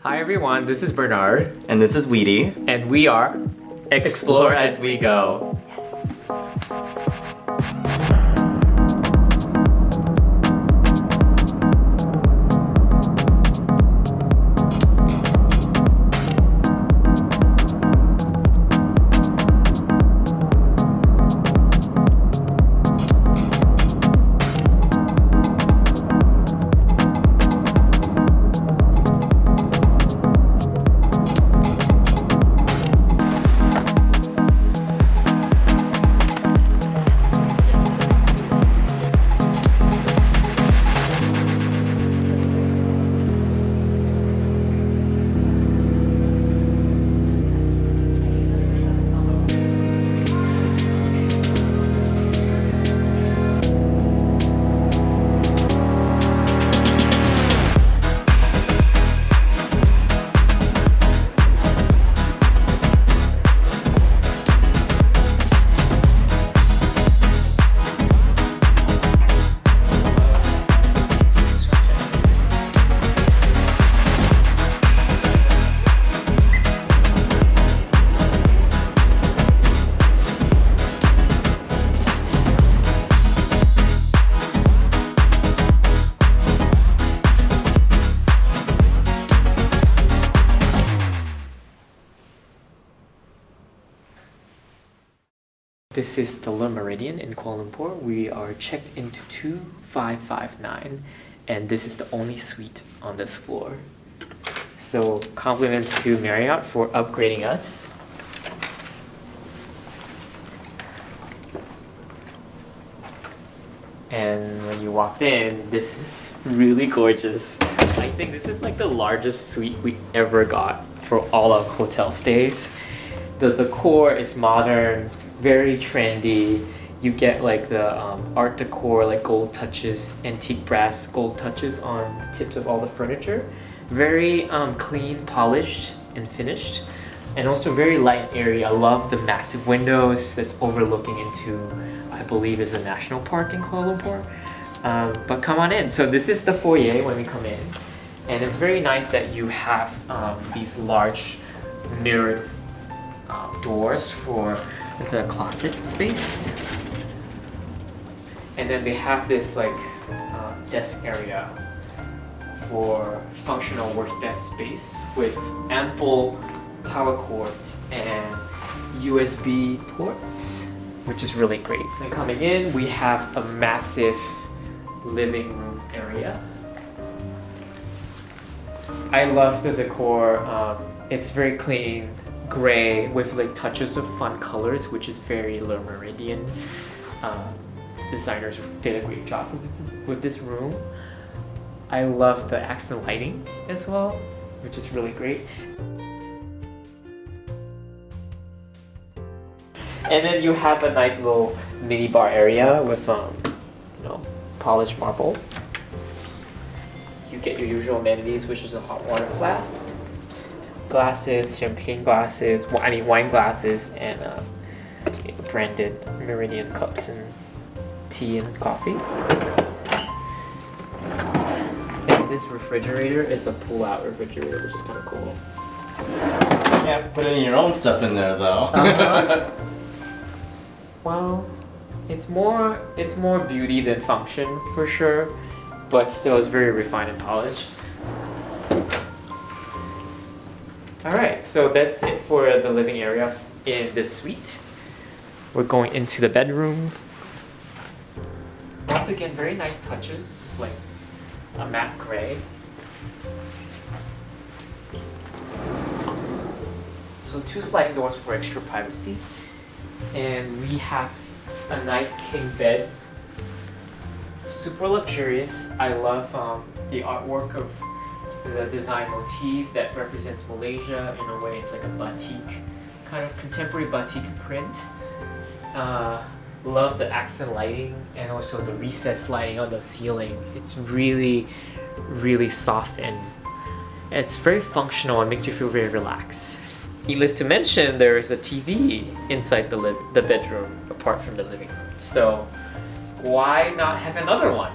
Hi everyone, this is Bernard, And this is Weedy. and we are Explore as we go. Yes. This is the Le Méridien in Kuala Lumpur. We are checked into 2559, and this is the only suite on this floor. So compliments to Marriott for upgrading us. And when you walked in, this is really gorgeous. I think this is like the largest suite we ever got for all of hotel stays. The decor is modern, very trendy. You get like the art decor, like gold touches, antique brass gold touches on the tips of all the furniture. Very clean, polished, and finished. And also very light and airy. I love the massive windows that's overlooking into, I believe, is a national park in Kuala Lumpur. But come on in. So this is the foyer when we come in. And it's very nice that you have these large mirrored doors for the closet space. And then they have this like desk area for functional work desk space with ample power cords and USB ports, which is really great. And coming in, we have a massive living room area. I love the decor. It's very clean, gray with like touches of fun colors, which is very Le Méridien. Designers did a great job with this room. I love the accent lighting as well, which is really great. And then you have a nice little mini bar area with polished marble. You get your usual amenities, which is a hot water flask, glasses, champagne glasses, wine glasses, and branded Méridien cups and tea and coffee. And this refrigerator is a pull-out refrigerator, which is kind of cool. You can't put any of your own stuff in there though. Well, it's more beauty than function for sure, but still it's very refined and polished. Alright, so that's it for the living area in this suite. We're going into the bedroom. Once again, very nice touches, like a matte gray. So 2 sliding doors for extra privacy. And we have a nice king bed. Super luxurious. I love the artwork of the design motif that represents Malaysia. In a way, it's like a batik, kind of contemporary batik print. Love the accent lighting and also the recessed lighting on the ceiling. It's really, really soft and it's very functional and makes you feel very relaxed. Needless to mention, there is a TV inside the bedroom apart from the living room. So why not have another one?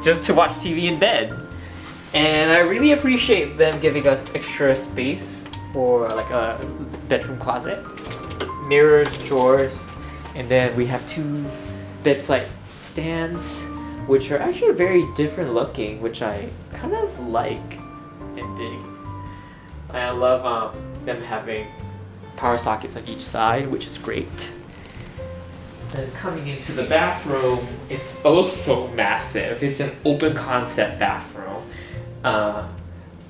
Just to watch TV in bed. And I really appreciate them giving us extra space for like a bedroom closet, mirrors, drawers, and then we have two bedside stands, which are actually very different looking, which I kind of like and dig. I love them having power sockets on each side, which is great. And coming into the bathroom, it's also massive. It's an open concept bathroom. A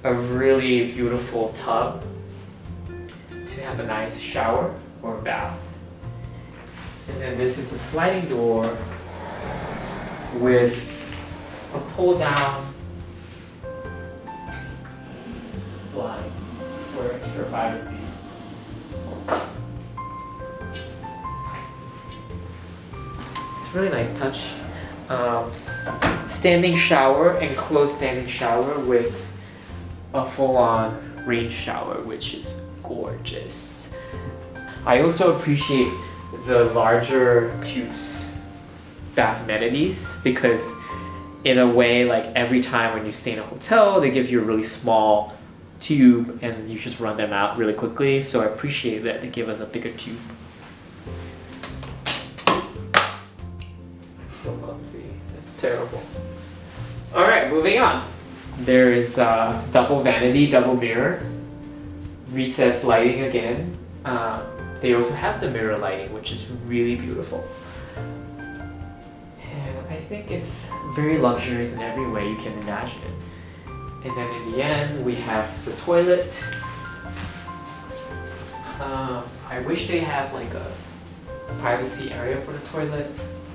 really beautiful tub to have a nice shower or bath. And then this is a sliding door with a pull down blinds for extra privacy. It's a really nice touch. Standing shower, enclosed standing shower with a full-on rain shower, which is gorgeous. I also appreciate the larger tubes bath amenities because in a way, like every time when you stay in a hotel, they give you a really small tube and you just run them out really quickly. So I appreciate that they give us a bigger tube. I'm so clumsy. It's terrible. Alright, moving on. There is double vanity, double mirror, recessed lighting again. They also have the mirror lighting, which is really beautiful. And I think it's very luxurious in every way you can imagine. And then in the end, we have the toilet. I wish they have like a privacy area for the toilet,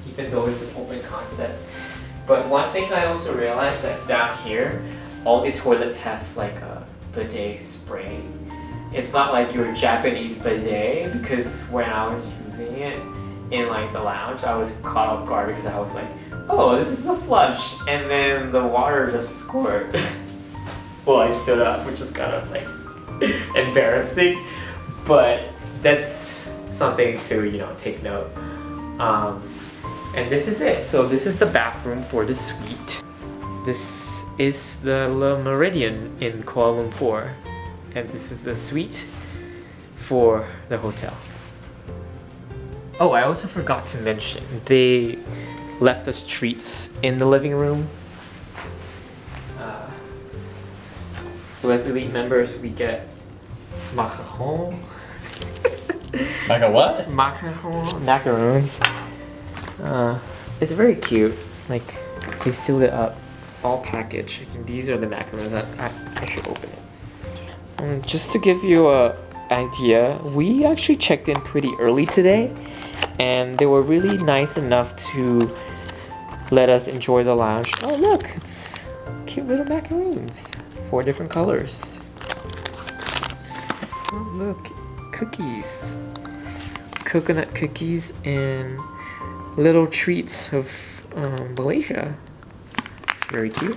even though it's an open concept. But one thing I also realized that down here, all the toilets have like a bidet spray. It's not like your Japanese bidet, because when I was using it in like the lounge, I was caught off guard because I was like, oh, this is the flush, and then the water just squirted. Well, I stood up, which is kind of like embarrassing, but that's something to, you know, take note. And this is it. So this is the bathroom for the suite. This is the Le Méridien in Kuala Lumpur. And this is the suite for the hotel. Oh, I also forgot to mention, they left us treats in the living room. So as elite members, we get macaron. Like a what? Macaroons. It's very cute. Like, they sealed it up, all packaged. And these are the macaroons. I should open it. Just to give you an idea, we actually checked in pretty early today, and they were really nice enough to let us enjoy the lounge. Oh look, it's cute little macaroons, 4 different colors. Oh look, cookies, coconut cookies and little treats of Malaysia. It's very cute.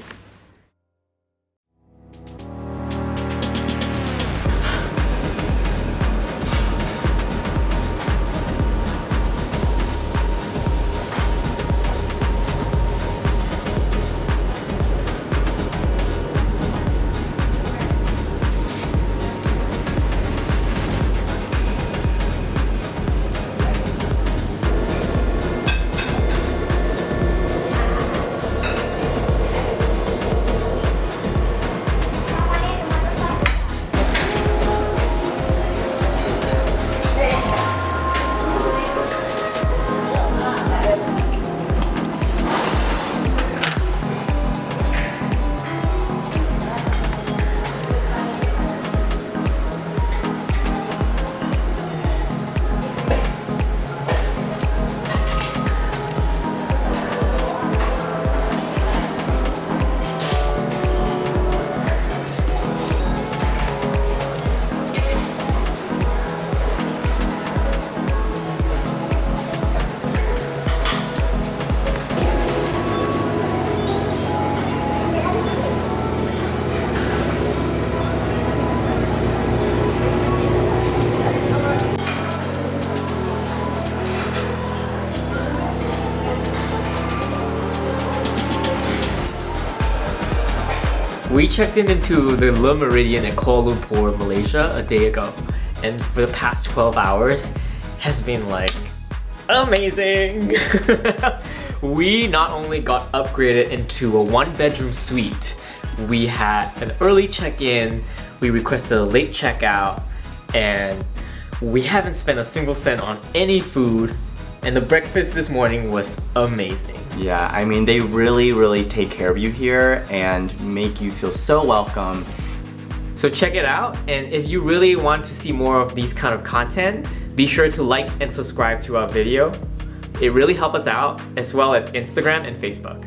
We checked into the Le Méridien at Kuala Lumpur, Malaysia a day ago, and for the past 12 hours has been like amazing. We not only got upgraded into a 1-bedroom suite, we had an early check-in, we requested a late checkout, and we haven't spent a single cent on any food, and the breakfast this morning was amazing. Yeah, I mean, they really take care of you here and make you feel so welcome. So check it out, and if you really want to see more of these kind of content, be sure to like and subscribe to our video. It really helps us out, as well as Instagram and Facebook.